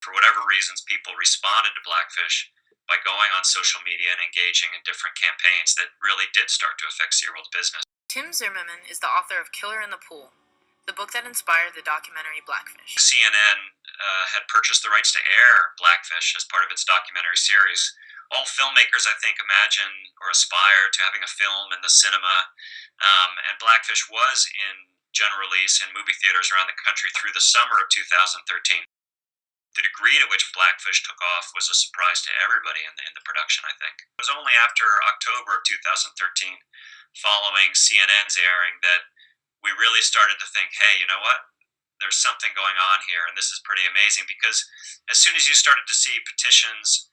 For whatever reasons, people responded to Blackfish by going on social media and engaging in different campaigns that really did start to affect SeaWorld's business. Tim Zimmerman is the author of Killer in the Pool, the book that inspired the documentary Blackfish. CNN had purchased the rights to air Blackfish as part of its documentary series. All filmmakers, I think, imagine or aspire to having a film in the cinema, and Blackfish was in general release in movie theaters around the country through the summer of 2013. The degree to which Blackfish took off was a surprise to everybody in the production, I think. It was only after October of 2013, following CNN's airing, that we really started to think, hey, you know what? There's something going on here, and this is pretty amazing, because as soon as you started to see petitions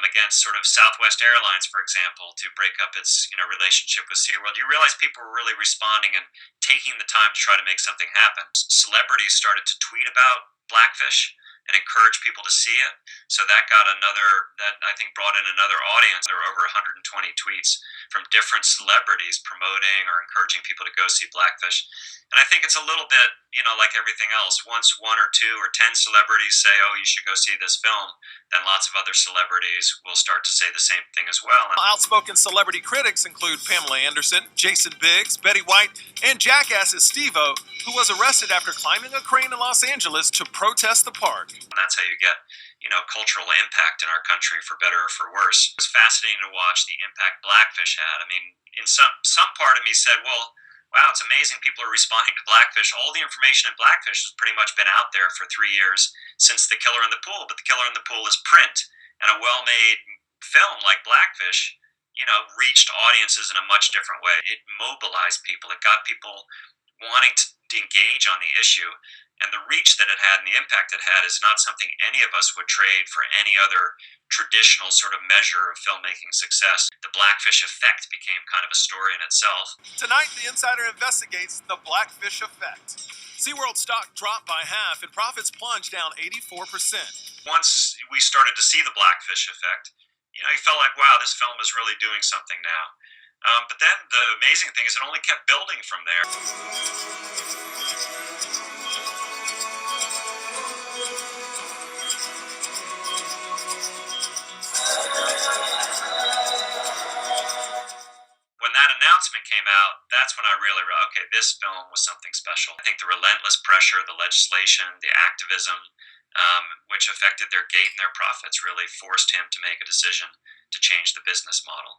against sort of Southwest Airlines, for example, to break up its relationship with SeaWorld, you realize people were really responding and taking the time to try to make something happen. Celebrities started to tweet about Blackfish and encourage people to see it. So that I think brought in another audience. There were over 120 tweets from different celebrities promoting or encouraging people to go see Blackfish. And I think it's a little bit, like everything else. Once one or two or 10 celebrities say, oh, you should go see this film, then lots of other celebrities will start to say the same thing as well. Outspoken celebrity critics include Pamela Anderson, Jason Biggs, Betty White, and Jackass's Steve-O, who was arrested after climbing a crane in Los Angeles to protest the park. And that's how you get, cultural impact in our country, for better or for worse. It was fascinating to watch the impact Blackfish had. I mean, in some part of me said, well, wow, it's amazing people are responding to Blackfish. All the information in Blackfish has pretty much been out there for 3 years since The Killer in the Pool, but The Killer in the Pool is print, and a well-made film like Blackfish, reached audiences in a much different way. It mobilized people. It got people wanting to engage on the issue. And the reach that it had and the impact it had is not something any of us would trade for any other traditional sort of measure of filmmaking success. The Blackfish effect became kind of a story in itself. Tonight, The Insider investigates the Blackfish effect. SeaWorld stock dropped by half and profits plunged down 84%. Once we started to see the Blackfish effect, you felt like, wow, this film is really doing something now. But then the amazing thing is it only kept building from there. When that announcement came out, that's when I really realized, okay, this film was something special. I think the relentless pressure, the legislation, the activism, which affected their gait and their profits, really forced him to make a decision to change the business model.